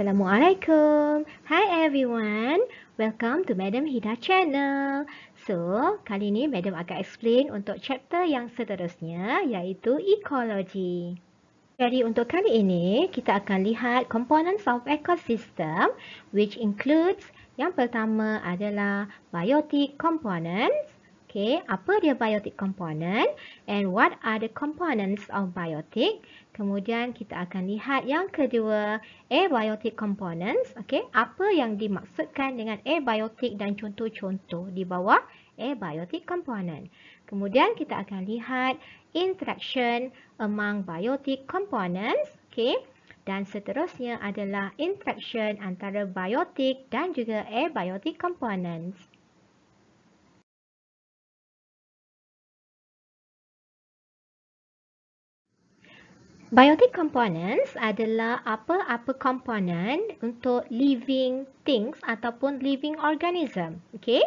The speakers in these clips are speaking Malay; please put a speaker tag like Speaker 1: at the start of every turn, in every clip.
Speaker 1: Assalamualaikum. Hi everyone. Welcome to Madam Hida channel. So, kali ni Madam akan explain untuk chapter yang seterusnya iaitu ekologi. Jadi untuk kali ini kita akan lihat components of ecosystem which includes yang pertama adalah biotic components. Okay, apa dia biotic component and what are the components of biotic? Kemudian kita akan lihat yang kedua, abiotic components. Okay, apa yang dimaksudkan dengan abiotic dan contoh-contoh di bawah abiotic component. Kemudian kita akan lihat interaction among biotic components. Okay, dan seterusnya adalah interaction antara biotic dan juga abiotic components. Biotic components adalah apa-apa komponen untuk living things ataupun living organism. Okay,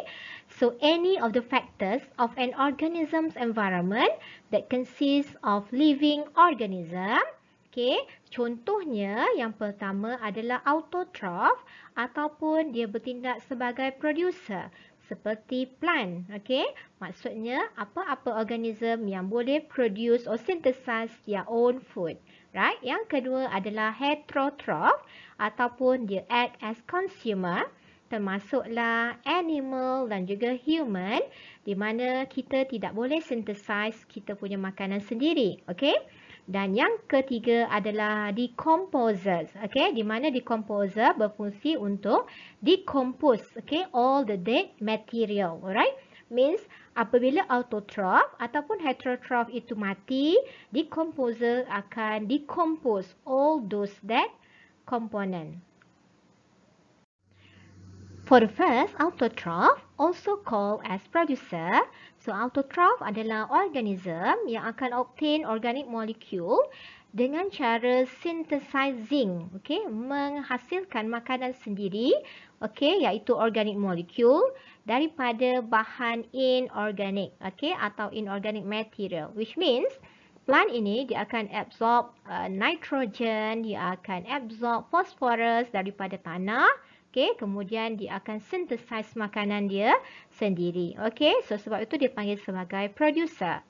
Speaker 1: so any of the factors of an organism's environment that consists of living organism. Okay, contohnya yang pertama adalah autotroph ataupun dia bertindak sebagai producer. Seperti plant, okay? Maksudnya apa-apa organism yang boleh produce or synthesize their own food, right? Yang kedua adalah heterotroph ataupun dia act as consumer, termasuklah animal dan juga human, di mana kita tidak boleh synthesize kita punya makanan sendiri, okay? Dan yang ketiga adalah decomposers, okay? Di mana decomposer berfungsi untuk decompose, okay, all the dead material, alright? Means apabila autotroph ataupun heterotroph itu mati, decomposer akan decompose all those dead component. For the first, autotroph, also called as producer. So, autotroph adalah organism yang akan obtain organic molecule dengan cara synthesizing, okay, menghasilkan makanan sendiri, okay, iaitu organic molecule daripada bahan inorganic, okay, atau inorganic material, which means plant ini dia akan absorb nitrogen, dia akan absorb phosphorus daripada tanah. Okay, kemudian dia akan synthesize makanan dia sendiri. Okay, so sebab itu dia panggil sebagai producer.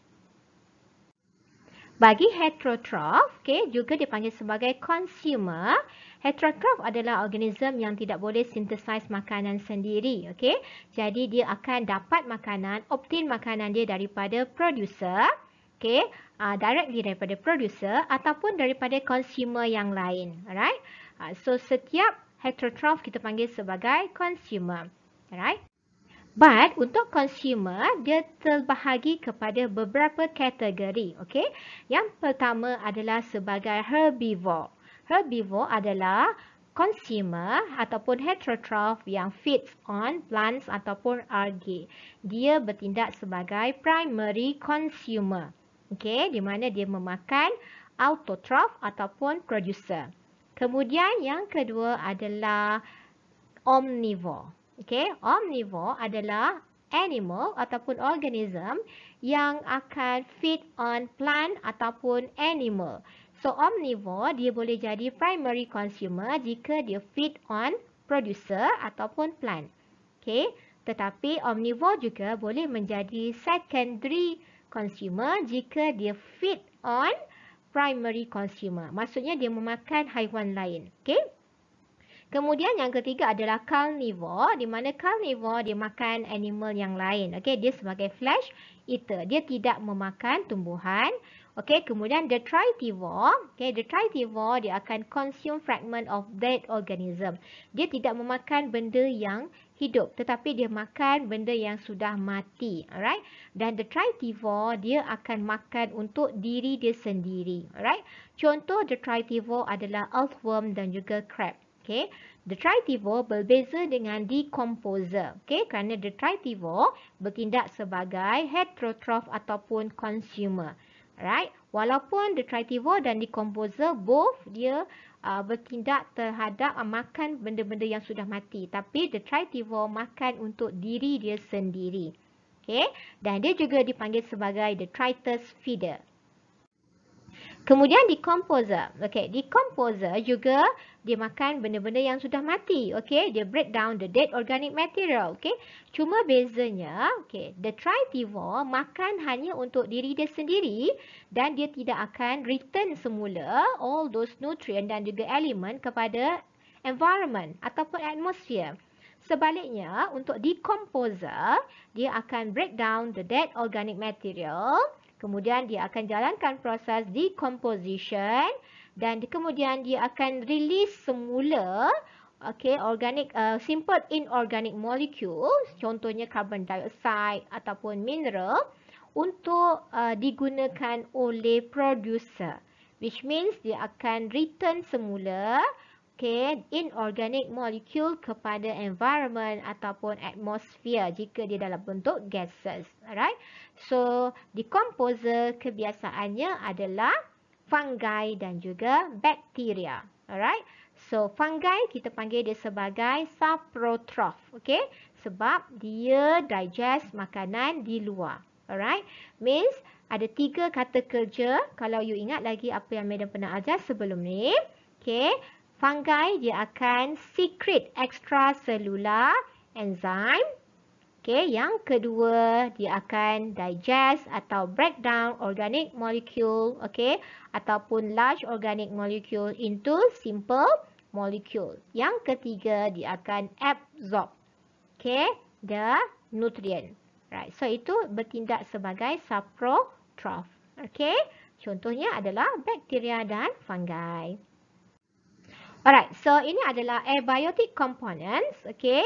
Speaker 1: Bagi heterotroph, okay, juga dipanggil sebagai consumer. Heterotroph adalah organism yang tidak boleh synthesize makanan sendiri. Okay, jadi dia akan dapat makanan, obtain makanan dia daripada producer. Okay, directly daripada producer ataupun daripada consumer yang lain. Alright, so setiap heterotroph kita panggil sebagai consumer. Alright. But untuk consumer, dia terbahagi kepada beberapa kategori. Okay. Yang pertama adalah sebagai herbivore. Herbivore adalah consumer ataupun heterotroph yang feeds on plants ataupun algae. Dia bertindak sebagai primary consumer. Okay. Di mana dia memakan autotroph ataupun producer. Kemudian yang kedua adalah omnivore. Okay, omnivore adalah animal ataupun organism yang akan feed on plant ataupun animal. So omnivore dia boleh jadi primary consumer jika dia feed on producer ataupun plant. Okay, tetapi omnivore juga boleh menjadi secondary consumer jika dia feed on primary consumer. Maksudnya dia memakan haiwan lain. Okay? Kemudian yang ketiga adalah carnivore. Di mana carnivore dia makan animal yang lain. Okay? Dia sebagai flesh eater. Dia tidak memakan tumbuhan. Okay? Kemudian detritivore. Okay? Detritivore dia akan consume fragment of dead organism. Dia tidak memakan benda yang hidup, tetapi dia makan benda yang sudah mati. Alright? Dan detritivore dia akan makan untuk diri dia sendiri. Alright? Contoh detritivore adalah earthworm dan juga crab. Okay? Detritivore berbeza dengan decomposer. Okay? Kerana detritivore bertindak sebagai heterotroph ataupun consumer. Alright? Walaupun detritivore dan decomposer both dia bertindak terhadap makan benda-benda yang sudah mati. Tapi detritivore makan untuk diri dia sendiri. Okay? Dan dia juga dipanggil sebagai detritus feeder. Kemudian decomposer. Okey, decomposer juga dia makan benda-benda yang sudah mati. Okey, dia break down the dead organic material. Okey, cuma bezanya, okey, the thritivore makan hanya untuk diri dia sendiri dan dia tidak akan return semula all those nutrient dan juga elemen kepada environment ataupun atmosphere. Sebaliknya, untuk decomposer, dia akan break down the dead organic material. Kemudian dia akan jalankan proses decomposition dan kemudian dia akan release semula organic simple inorganic molecules, contohnya carbon dioxide ataupun mineral untuk digunakan oleh producer, which means dia akan return semula inorganic molecule kepada environment ataupun atmosphere jika dia dalam bentuk gases. Alright. So, decomposer kebiasaannya adalah fungi dan juga bakteria. Alright. So, fungi kita panggil dia sebagai saprotroph. Okay. Sebab dia digest makanan di luar. Alright. Means ada 3 kata kerja. Kalau you ingat lagi apa yang Madam pernah ajar sebelum ni. Okay. Fungi dia akan secrete extracellular enzyme. Okay, yang kedua dia akan digest atau break down organic molecule, okay, ataupun large organic molecule into simple molecule. Yang ketiga dia akan absorb, okay, the nutrient. Right, so itu bertindak sebagai saprotroph. Okay, contohnya adalah bakteria dan fungi. Alright, so ini adalah abiotic components, okay,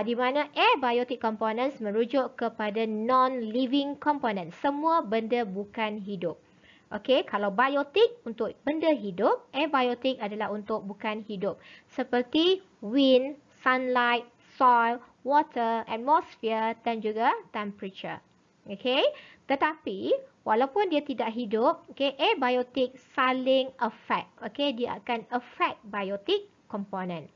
Speaker 1: di mana abiotic components merujuk kepada non-living components, semua benda bukan hidup. Okay, kalau biotic untuk benda hidup, abiotic adalah untuk bukan hidup. Seperti wind, sunlight, soil, water, atmosphere dan juga temperature. Okay, tetapi walaupun dia tidak hidup, okay, abiotic saling affect. Okay, dia akan affect biotic component.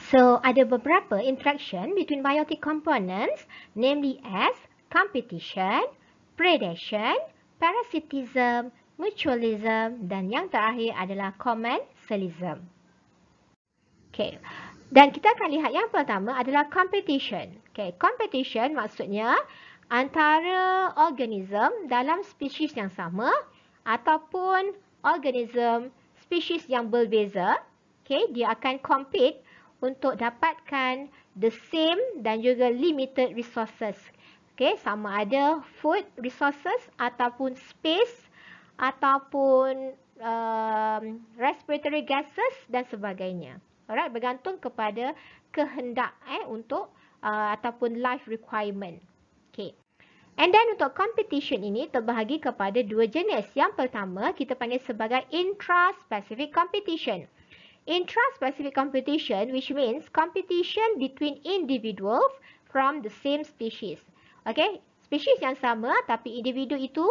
Speaker 1: So, ada beberapa interaction between biotic components, namely as competition, predation, parasitism, mutualism dan yang terakhir adalah commensalism. Okay. Dan kita akan lihat yang pertama adalah competition. Okay, competition maksudnya antara organism dalam spesies yang sama ataupun organism spesies yang berbeza, okay, dia akan compete untuk dapatkan the same dan juga limited resources. Okay, sama ada food resources ataupun space ataupun respiratory gases dan sebagainya. Alright, bergantung kepada kehendak untuk ataupun life requirement. Okay. And then untuk competition ini terbahagi kepada 2 jenis. Yang pertama kita panggil sebagai intra-specific competition. Intra-specific competition which means competition between individuals from the same species. Okay, species yang sama tapi individu itu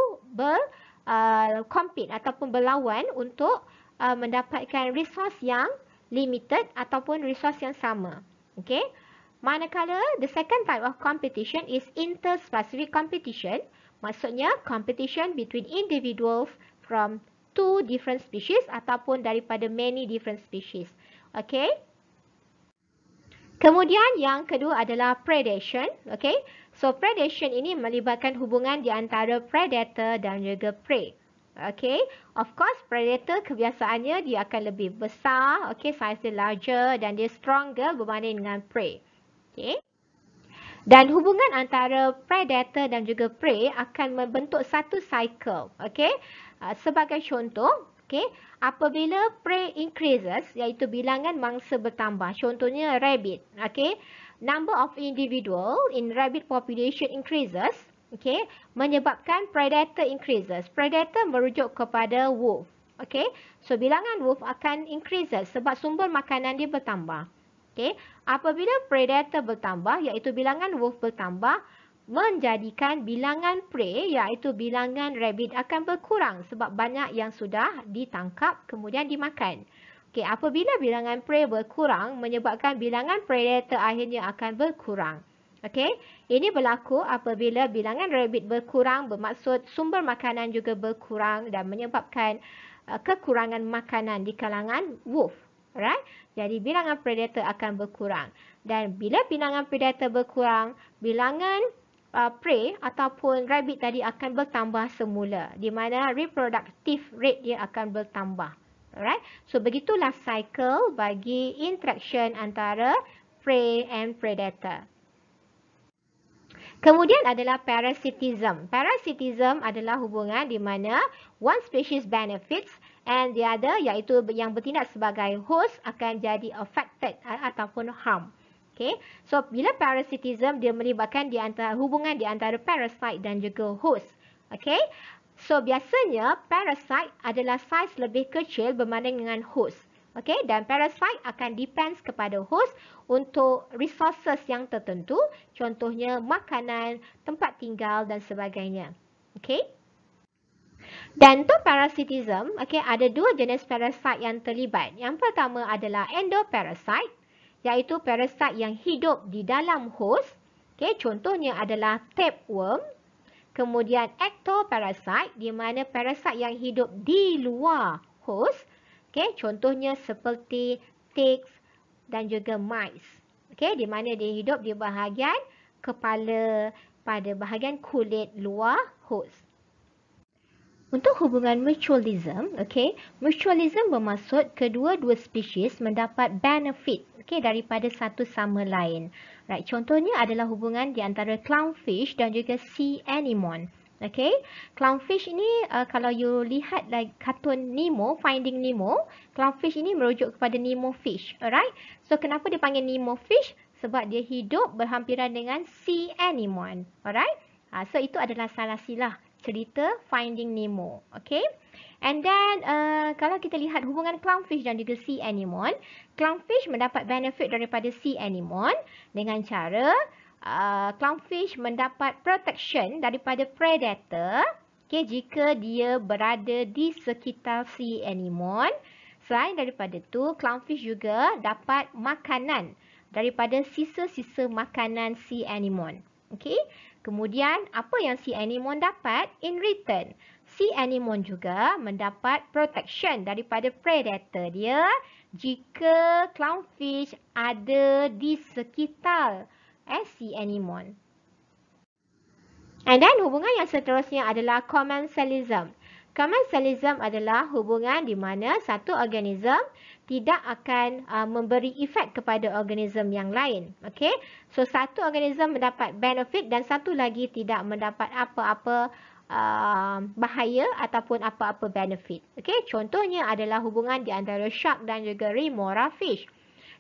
Speaker 1: compete ataupun berlawan untuk mendapatkan resource yang limited ataupun resource yang sama. Okay. Manakala the second type of competition is interspecific competition, maksudnya competition between individuals from 2 different species ataupun daripada many different species. Okay. Kemudian yang kedua adalah predation. Okay. So predation ini melibatkan hubungan di antara predator dan juga prey. Okay. Of course predator kebiasaannya dia akan lebih besar, okay, size dia larger dan dia stronger berbanding dengan prey. Okay. Dan hubungan antara predator dan juga prey akan membentuk satu cycle. Okay. Sebagai contoh, okay, apabila prey increases, iaitu bilangan mangsa bertambah. Contohnya rabbit. Okay. Number of individual in rabbit population increases. Okay. Menyebabkan predator increases. Predator merujuk kepada wolf. Okay. So bilangan wolf akan increases sebab sumber makanan dia bertambah. Okay. Apabila predator bertambah, iaitu bilangan wolf bertambah, menjadikan bilangan prey, iaitu bilangan rabbit akan berkurang sebab banyak yang sudah ditangkap kemudian dimakan. Okay. Apabila bilangan prey berkurang, menyebabkan bilangan predator akhirnya akan berkurang. Okey, ini berlaku apabila bilangan rabbit berkurang, bermaksud sumber makanan juga berkurang dan menyebabkan kekurangan makanan di kalangan wolf. Alright? Jadi bilangan predator akan berkurang. Dan bila bilangan predator berkurang, bilangan prey ataupun rabbit tadi akan bertambah semula, di mana reproductive rate dia akan bertambah. Alright? So begitulah cycle bagi interaction antara prey and predator. Kemudian adalah parasitism. Parasitism adalah hubungan di mana one species benefits and the other, iaitu yang bertindak sebagai host, akan jadi affected ataupun harm. Okay. So bila parasitism, dia melibatkan hubungan di antara parasite dan juga host. Okay. So biasanya parasite adalah saiz lebih kecil berbanding dengan host. Okay, dan parasite akan depends kepada host untuk resources yang tertentu, contohnya makanan, tempat tinggal dan sebagainya. Okay. Dan untuk parasitism, okay, ada dua jenis parasite yang terlibat. Yang pertama adalah endoparasite, iaitu parasite yang hidup di dalam host. Okay, contohnya adalah tapeworm. Kemudian ectoparasite, di mana parasite yang hidup di luar host. Okay, contohnya seperti ticks dan juga mice. Okay, di mana dia hidup di bahagian kepala pada bahagian kulit luar host. Untuk hubungan mutualism, okay, mutualism bermaksud kedua-dua spesies mendapat benefit, okay, daripada satu sama lain. Right, contohnya adalah hubungan di antara clownfish dan juga sea anemone. Okay, clownfish ini kalau you lihat like kartun Nemo, Finding Nemo, clownfish ini merujuk kepada Nemo fish. Alright, so kenapa dia panggil Nemo fish? Sebab dia hidup berhampiran dengan sea anemone. Alright, so itu adalah salah silah cerita Finding Nemo. Okay, and then kalau kita lihat hubungan clownfish dan juga sea anemone, clownfish mendapat benefit daripada sea anemone dengan cara clownfish mendapat protection daripada predator, okay, jika dia berada di sekitar sea anemone. Selain daripada itu, clownfish juga dapat makanan daripada sisa-sisa makanan sea anemone. Okay. Kemudian, apa yang sea anemone dapat in return? Sea anemone juga mendapat protection daripada predator dia jika clownfish ada di sekitar sea anemone. And then hubungan yang seterusnya adalah commensalism. Commensalism adalah hubungan di mana satu organism tidak akan memberi efek kepada organism yang lain. Okay? So satu organism mendapat benefit dan satu lagi tidak mendapat apa-apa bahaya ataupun apa-apa benefit. Okay? Contohnya adalah hubungan di antara shark dan juga remora fish,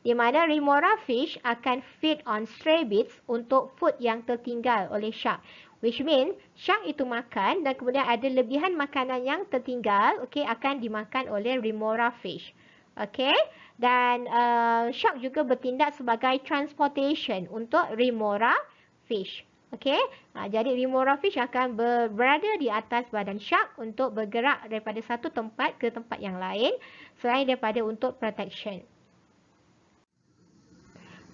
Speaker 1: di mana remora fish akan feed on stray bits untuk food yang tertinggal oleh shark. Which means shark itu makan dan kemudian ada lebihan makanan yang tertinggal, okay, akan dimakan oleh remora fish. Okay, dan shark juga bertindak sebagai transportation untuk remora fish. Okay, jadi remora fish akan berada di atas badan shark untuk bergerak daripada satu tempat ke tempat yang lain selain daripada untuk protection.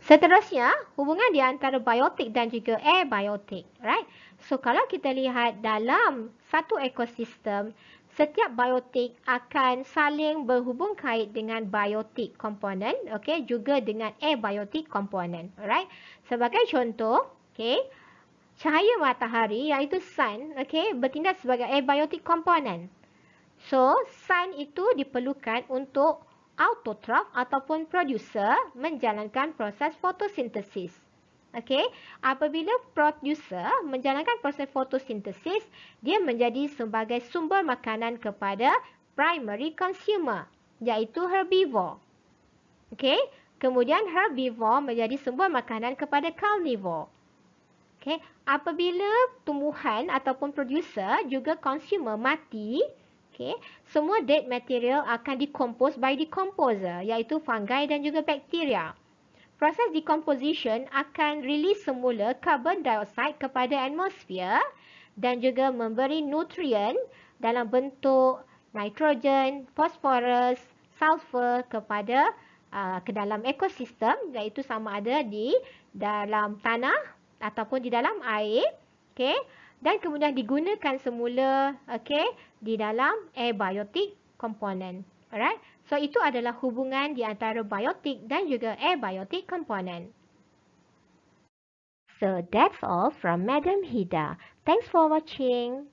Speaker 1: Seterusnya, hubungan di antara biotik dan juga abiotik. Right? So, kalau kita lihat dalam satu ekosistem, setiap biotik akan saling berhubung kait dengan biotik komponen, okay, juga dengan abiotik komponen. Alright? Sebagai contoh, okay, cahaya matahari iaitu sun, okay, bertindak sebagai abiotik komponen. So, sun itu diperlukan untuk autotroph ataupun producer menjalankan proses fotosintesis. Okey, apabila producer menjalankan proses fotosintesis, dia menjadi sebagai sumber makanan kepada primary consumer, iaitu herbivore. Okey, kemudian herbivore menjadi sumber makanan kepada carnivore. Okey, apabila tumbuhan ataupun producer juga consumer mati, okay, semua dead material akan decompose by decomposer, iaitu fungi dan juga bakteria. Proses decomposition akan release semula carbon dioxide kepada atmosfer dan juga memberi nutrien dalam bentuk nitrogen, phosphorus, sulfur kepada ke dalam ekosistem, iaitu sama ada di dalam tanah ataupun di dalam air, okey, dan kemudian digunakan semula, okey, di dalam abiotic component. Alright? So itu adalah hubungan di antara biotic dan juga abiotic component. So that's all from Madam Hida. Thanks for watching.